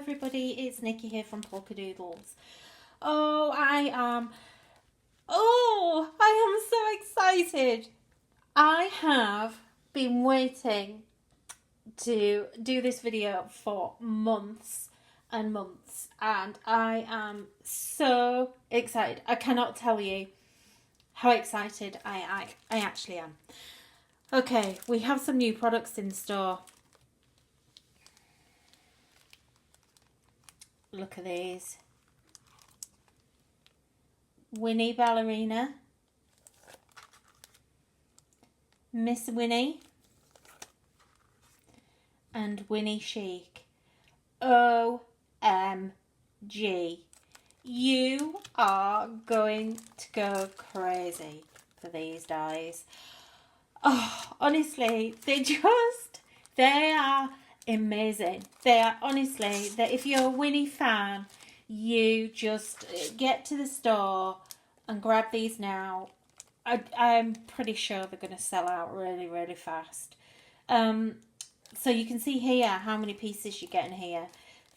everybody, it's Nikki here from Polkadoodles. I am so excited. I have been waiting to do this video for months and months, and I am so excited. I cannot tell you how excited I actually am. Okay, we have some new products in store. Look at these. Winnie Ballerina, Miss Winnie, and Winnie Chic. OMG. You are going to go crazy for these dies. Oh, honestly, they are amazing. They are honestly, if you're a Winnie fan, you just get to the store and grab these now. I'm pretty sure they're going to sell out really, really fast. So you can see here how many pieces you get in here.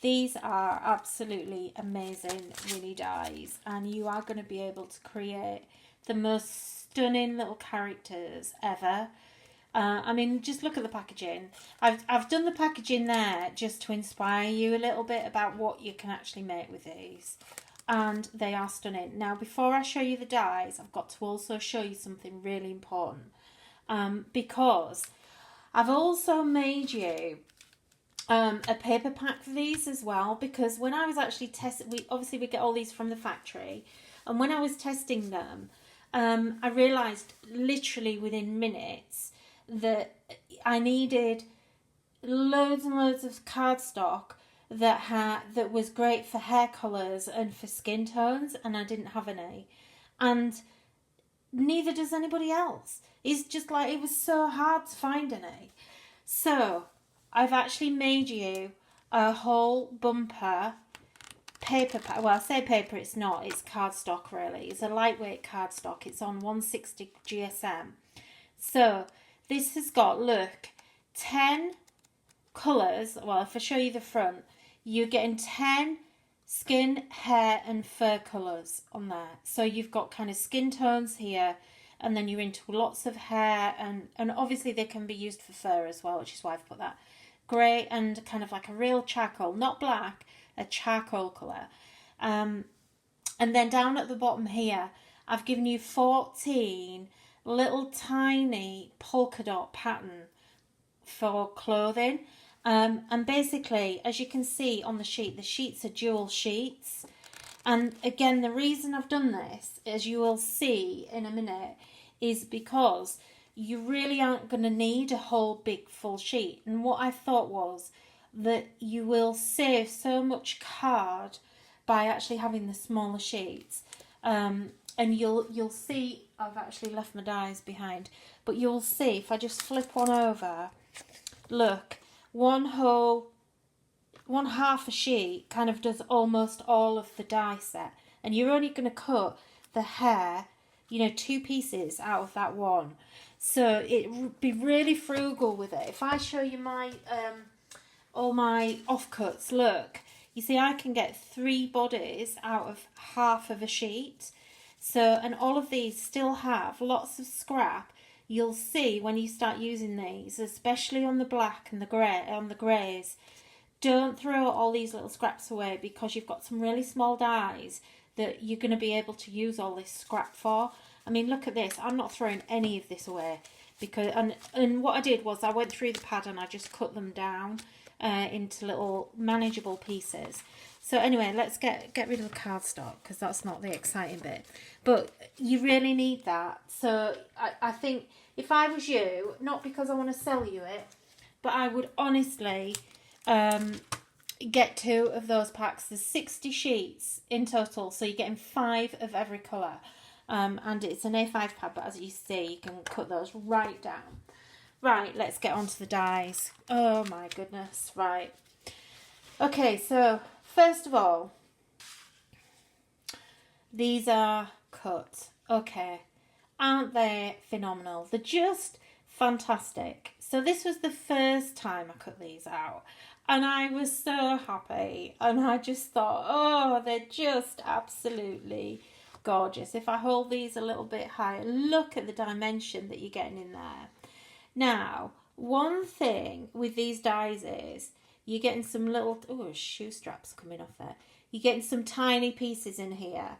These are absolutely amazing Winnie dies, and you are going to be able to create the most stunning little characters ever. I mean, just look at the packaging. I've done the packaging there just to inspire you a little bit about what you can actually make with these. And they are stunning. Now, before I show you the dies, I've got to also show you something really important. Because I've also made you a paper pack for these as well. Because when I was actually testing, we get all these from the factory. And when I was testing them, I realised literally within minutes that I needed loads and loads of cardstock that was great for hair colours and for skin tones, and I didn't have any, and neither does anybody else. It's just like, it was so hard to find any. So I've actually made you a whole bumper paper pack. Well, I say paper, it's not, it's cardstock really. It's a lightweight cardstock. It's on 160 GSM. So this has got, look, 10 colours. Well, if I show you the front, you're getting 10 skin, hair and fur colours on there. So you've got kind of skin tones here, and then you're into lots of hair, and obviously they can be used for fur as well, which is why I've put that. Grey and kind of like a real charcoal, not black, a charcoal colour. And then down at the bottom here, I've given you 14 little tiny polka dot pattern for clothing. And basically, as you can see on the sheets are dual sheets. And again, the reason I've done this, as you will see in a minute, is because you really aren't going to need a whole big full sheet. And what I thought was that you will save so much card by actually having the smaller sheets. And you'll see, I've actually left my dies behind, but you'll see if I just flip one over, look, one half a sheet kind of does almost all of the die set, and you're only going to cut the hair, 2 pieces out of that one. So it would be really frugal with it. If I show you my all my offcuts, look, you see I can get 3 bodies out of half of a sheet. So, and all of these still have lots of scrap. You'll see when you start using these, especially on the black and the grey, on the greys, don't throw all these little scraps away, because you've got some really small dies that you're going to be able to use all this scrap for. I mean, look at this. I'm not throwing any of this away, because and what I did was I went through the pad and I just cut them down into little manageable pieces. So anyway, let's get rid of the cardstock, because that's not the exciting bit. But you really need that. So I think if I was you, not because I want to sell you it, but I would honestly get 2 of those packs. There's 60 sheets in total, so you're getting 5 of every colour. And it's an A5 pad, but as you see, you can cut those right down. Right, let's get on to the dies. Oh my goodness, right. Okay, so first of all, these are cut. Okay, aren't they phenomenal? They're just fantastic. So this was the first time I cut these out. And I was so happy. And I just thought, oh, they're just absolutely gorgeous. If I hold these a little bit higher, look at the dimension that you're getting in there. Now, one thing with these dies is you're getting some little, oh, shoe straps coming off there. You're getting some tiny pieces in here.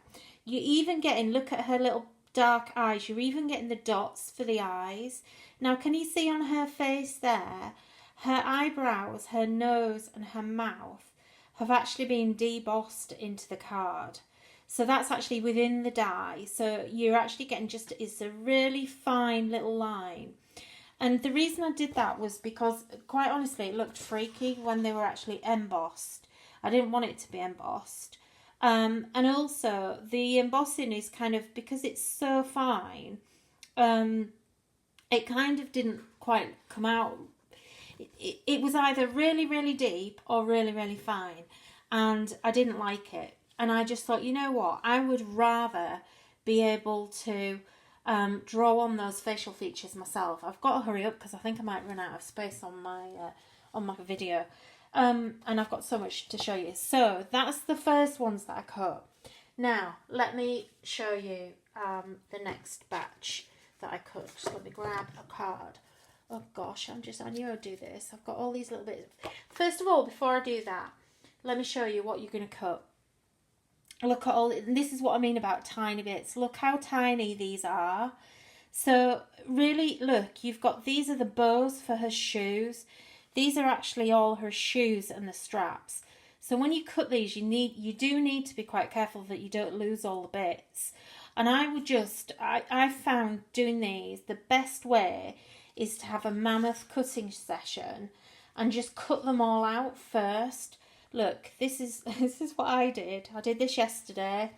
You're even getting, look at her little dark eyes. You're even getting the dots for the eyes. Now, can you see on her face there, her eyebrows, her nose and her mouth have actually been debossed into the card. So that's actually within the die. So you're actually getting just, it's a really fine little line. And the reason I did that was because, quite honestly, it looked freaky when they were actually embossed. I didn't want it to be embossed. And also, the embossing is kind of, because it's so fine, it kind of didn't quite come out. It was either really, really deep or really, really fine. And I didn't like it. And I just thought, you know what? I would rather be able to draw on those facial features myself. I've got to hurry up because I think I might run out of space on my video. And I've got so much to show you. So that's the first ones that I cut. Now, let me show you the next batch that I cut. Just let me grab a card. Oh gosh, I knew I'd do this. I've got all these little bits. First of all, before I do that, let me show you what you're going to cut. Look at all, and this is what I mean about tiny bits. Look how tiny these are. So really, look, you've got, these are the bows for her shoes. These are actually all her shoes and the straps. So when you cut these, you do need to be quite careful that you don't lose all the bits. And I would just, I found doing these, the best way is to have a mammoth cutting session and just cut them all out first. Look, this is what I did. I did this yesterday,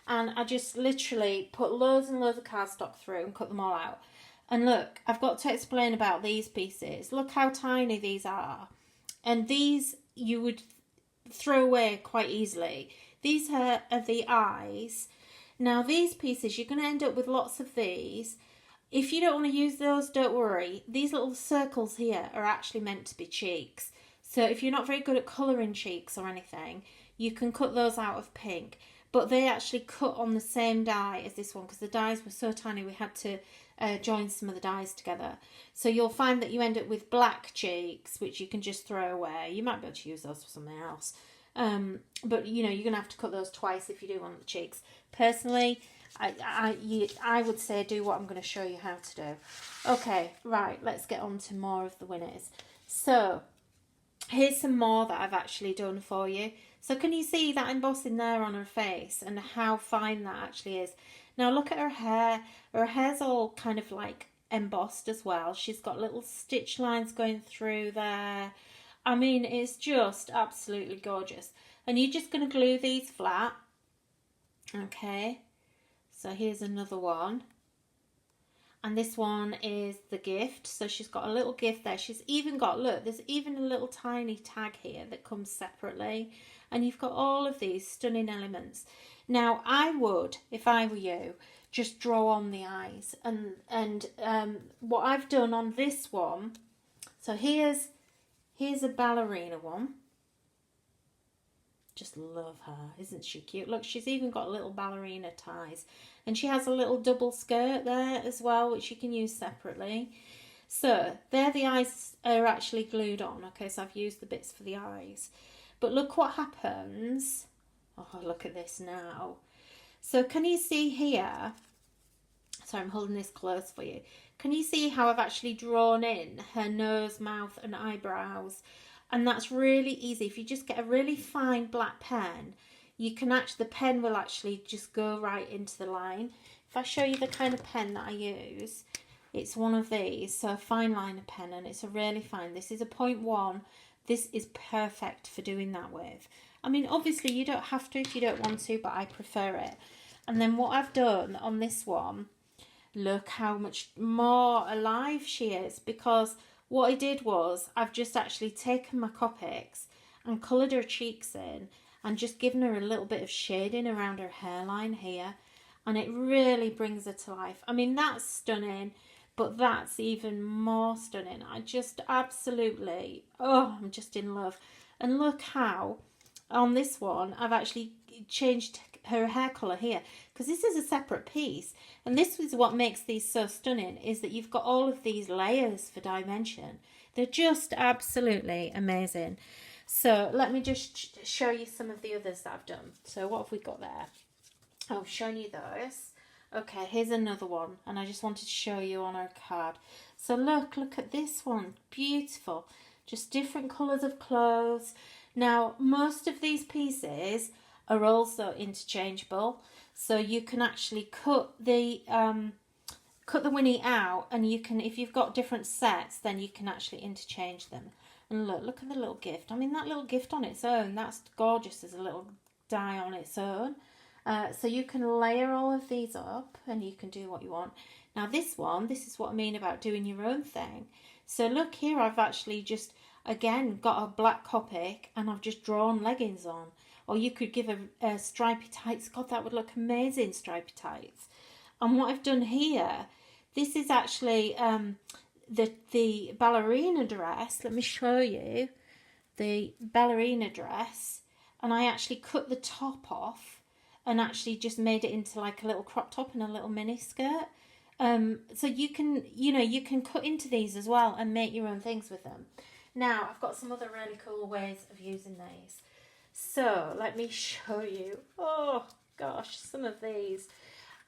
and I just literally put loads and loads of cardstock through and cut them all out. And look, I've got to explain about these pieces. Look how tiny these are. And these you would throw away quite easily. These are the eyes. Now these pieces, you're going to end up with lots of these. If you don't want to use those, don't worry. These little circles here are actually meant to be cheeks. So if you're not very good at colouring cheeks or anything, you can cut those out of pink. But they actually cut on the same die as this one because the dies were so tiny we had to join some of the dies together. So you'll find that you end up with black cheeks, which you can just throw away. You might be able to use those for something else. But, you know, you're going to have to cut those twice if you do want the cheeks. Personally, I would say do what I'm going to show you how to do. Okay, right, let's get on to more of the Winnies. So here's some more that I've actually done for you. So can you see that embossing there on her face and how fine that actually is? Now look at her hair. Her hair's all kind of like embossed as well. She's got little stitch lines going through there. I mean, it's just absolutely gorgeous. And you're just going to glue these flat. Okay. So here's another one. And this one is the gift. So she's got a little gift there. She's even got, look, there's even a little tiny tag here that comes separately. And you've got all of these stunning elements. Now, I would, if I were you, just draw on the eyes. And what I've done on this one, so here's a ballerina one. Just love her, isn't she cute? Look, she's even got little ballerina ties. And she has a little double skirt there as well, which you can use separately. So, there the eyes are actually glued on. Okay, so I've used the bits for the eyes. But look what happens. Oh, look at this now. So, can you see here? Sorry, I'm holding this close for you. Can you see how I've actually drawn in her nose, mouth and eyebrows? And that's really easy. If you just get a really fine black pen, you can actually, the pen will actually just go right into the line. If I show you the kind of pen that I use, it's one of these, so a fine liner pen, and it's a really fine. This is a 0.1. This is perfect for doing that with. I mean, obviously you don't have to if you don't want to, but I prefer it. And then what I've done on this one, look how much more alive she is, because what I did was I've just actually taken my Copics and coloured her cheeks in and just given her a little bit of shading around her hairline here, and it really brings her to life. I mean, that's stunning. but that's even more stunning. I just absolutely, oh, I'm just in love. And look how on this one I've actually changed her hair colour here, because this is a separate piece, and this is what makes these so stunning, is that you've got all of these layers for dimension. They're just absolutely amazing. So let me just show you some of the others that I've done. So what have we got there? I've shown you those. Okay, here's another one, and I just wanted to show you on our card. So look at this one, beautiful. Just different colours of clothes. Now, most of these pieces are also interchangeable, so you can actually cut the Winnie out, and you can, if you've got different sets, then you can actually interchange them. And look at the little gift. I mean, that little gift on its own, that's gorgeous as a little die on its own. So you can layer all of these up, and you can do what you want. Now this one, this is what I mean about doing your own thing. So look here, I've actually just, again, got a black Copic, and I've just drawn leggings on. Or you could give a stripy tights. God, that would look amazing, stripy tights. And what I've done here, this is actually the ballerina dress. Let me show you the ballerina dress. And I actually cut the top off and actually just made it into like a little crop top and a little mini skirt. So you can, you can cut into these as well and make your own things with them. Now, I've got some other really cool ways of using these. So let me show you. Oh gosh, some of these.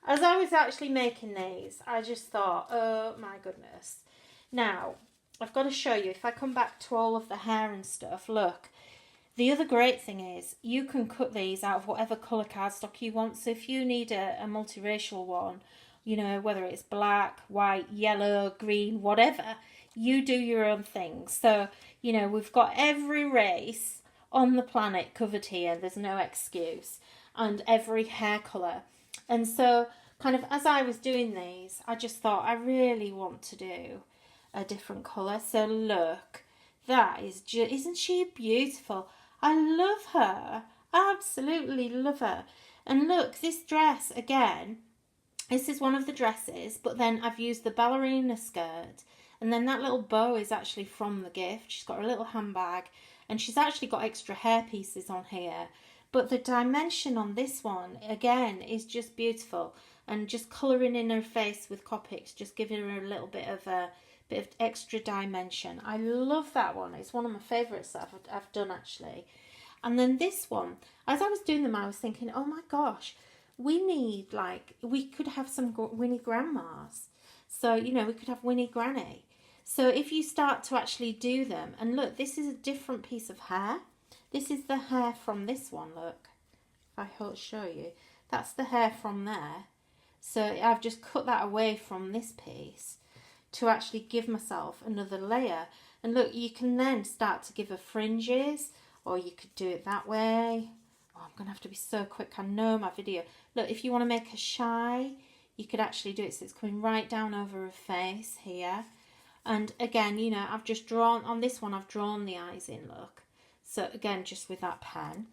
As I was actually making these, I just thought, oh my goodness. Now, I've got to show you, if I come back to all of the hair and stuff, look. The other great thing is you can cut these out of whatever colour cardstock you want. So if you need a multiracial one, whether it's black, white, yellow, green, whatever, you do your own thing. So, we've got every race on the planet covered here. There's no excuse. And every hair colour. And so, kind of, as I was doing these, I just thought, I really want to do a different colour. So look, that is isn't she beautiful? I love her. Absolutely love her. And look, this dress, again, this is one of the dresses, but then I've used the ballerina skirt. And then that little bow is actually from the gift. She's got her little handbag. And she's actually got extra hair pieces on here. But the dimension on this one, again, is just beautiful. And just colouring in her face with Copics, just giving her a little bit of extra dimension. I love that one. It's one of my favourites that I've done, actually. And then this one, as I was doing them, I was thinking, oh my gosh, we could have some Winnie grandmas. So, we could have Winnie Granny. So if you start to actually do them, and look, this is a different piece of hair. This is the hair from this one, look. If I show you, that's the hair from there. So I've just cut that away from this piece to actually give myself another layer. And look, you can then start to give her fringes, or you could do it that way. Oh, I'm going to have to be so quick. I know my video. Look, if you want to make her shy, you could actually do it so it's coming right down over her face here. And again, I've just drawn, on this one, I've drawn the eyes in, look. So again, just with that pen.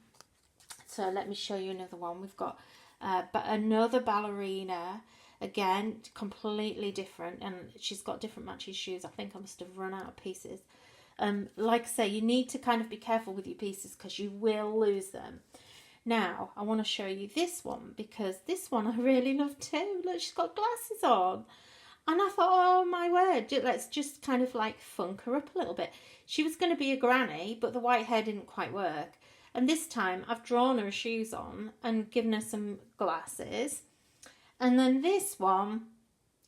So let me show you another one. We've got another ballerina. Again, completely different. And she's got different matching shoes. I think I must have run out of pieces. Like I say, you need to kind of be careful with your pieces because you will lose them. Now, I want to show you this one because this one I really love too. Look, she's got glasses on. And I thought, oh my word, let's just kind of like funk her up a little bit. She was going to be a granny, but the white hair didn't quite work. And this time I've drawn her shoes on and given her some glasses. And then this one,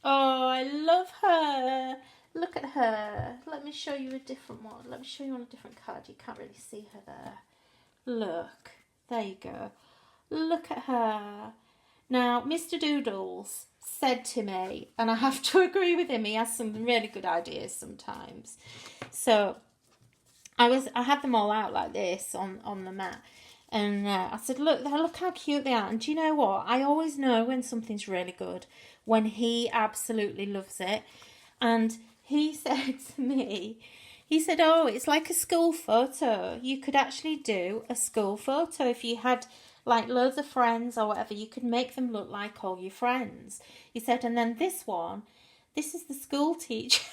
oh, I love her. Look at her. Let me show you a different one. Let me show you on a different card. You can't really see her there. Look, there you go. Look at her. Now, Mr. Doodles said to me, and I have to agree with him, he has some really good ideas sometimes. So I had them all out like this on the mat, and I said, look how cute they are. And do you know what? I always know when something's really good, when he absolutely loves it. And he said to me, he said, oh, it's like a school photo. You could actually do a school photo if you had like loads of friends or whatever. You could make them look like all your friends. He said, and then this one, this is the school teacher.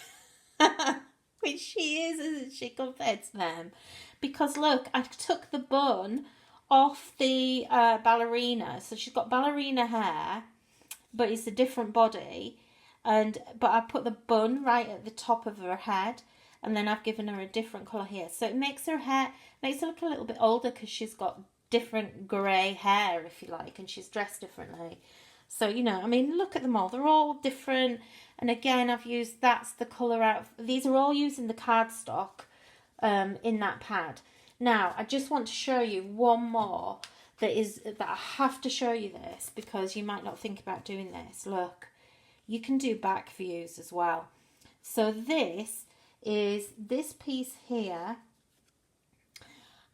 Which she is, isn't she, compared to them? Because look, I took the bun off the ballerina. So she's got ballerina hair, but it's a different body. But I put the bun right at the top of her head. And then I've given her a different colour here. So it makes her look a little bit older because she's got different grey hair, if you like. And she's dressed differently. So, you know, I mean, look at them all. They're all different. And again, I've used, that's the colour out. These are all using the cardstock in that pad. Now, I just want to show you one more that I have to show you this because you might not think about doing this. Look, you can do back views as well. So this is this piece here.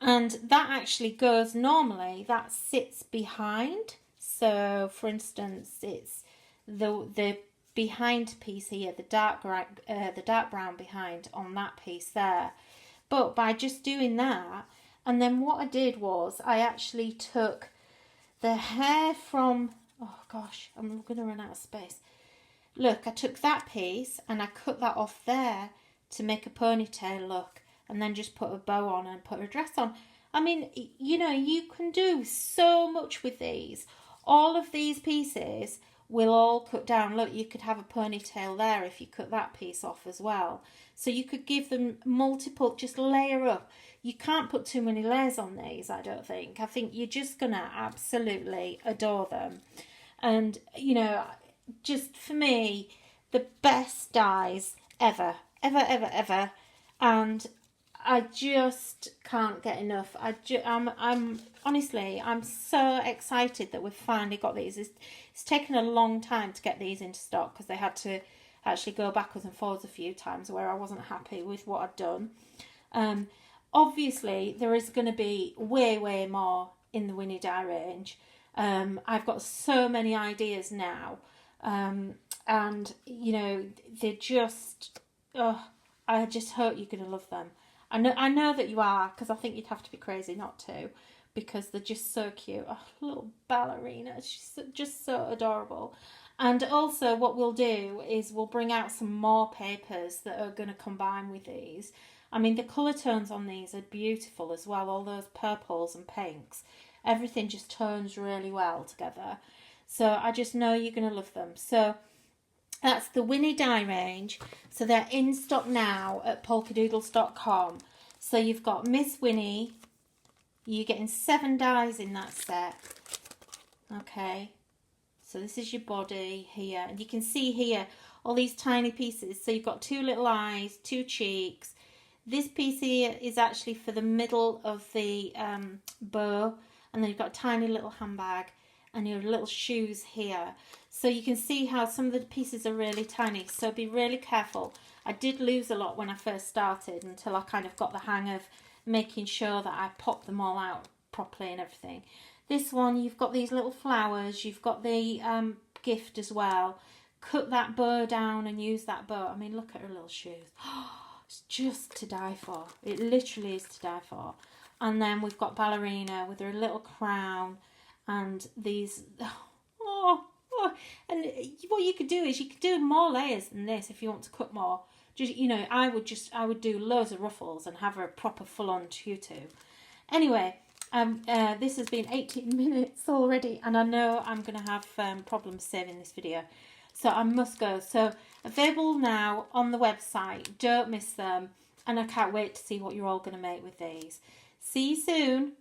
And that actually goes, normally that sits behind. So, for instance, it's the behind piece here, the dark brown behind on that piece there. But by just doing that, and then what I did was I actually took the hair from, oh gosh, I'm going to run out of space. Look, I took that piece and I cut that off there to make a ponytail look, and then just put a bow on and put a dress on. I mean, you know, you can do so much with these. All of these pieces will all cut down. Look, you could have a ponytail there if you cut that piece off as well. So you could give them multiple, just layer up. You can't put too many layers on these, I don't think. I think you're just going to absolutely adore them. And, you know, just for me, the best dies ever. Ever, ever, ever. And I just can't get enough. I'm honestly, I'm so excited that we've finally got these. It's taken a long time to get these into stock because they had to actually go backwards and forwards a few times where I wasn't happy with what I'd done. Obviously, there is going to be way, way more in the Winnie dye range. I've got so many ideas now. And, you know, they're just, I just hope you're going to love them. I know that you are, because I think you'd have to be crazy not to, because they're just so cute. Oh, little ballerina, she's just so adorable. And also what we'll do is we'll bring out some more papers that are going to combine with these. I mean, the colour tones on these are beautiful as well, all those purples and pinks. Everything just tones really well together. So I just know you're going to love them. So that's the Winnie dye range. So they're in stock now at polkadoodles.com. So you've got Miss Winnie. You're getting 7 dyes in that set. Okay. So this is your body here. And you can see here all these tiny pieces. So you've got 2 little eyes, 2 cheeks. This piece here is actually for the middle of the bow. And then you've got a tiny little handbag and your little shoes here. So you can see how some of the pieces are really tiny. So be really careful. I did lose a lot when I first started until I kind of got the hang of making sure that I popped them all out properly and everything. This one, you've got these little flowers. You've got the gift as well. Cut that bow down and use that bow. I mean, look at her little shoes. It's just to die for. It literally is to die for. And then we've got ballerina with her little crown and these. And what you could do is you could do more layers than this if you want to cut more. Just, you know, I would do loads of ruffles and have her a proper full-on tutu. Anyway, this has been 18 minutes already, and I know I'm going to have problems saving this video, so I must go. So available now on the website. Don't miss them, and I can't wait to see what you're all going to make with these. See you soon.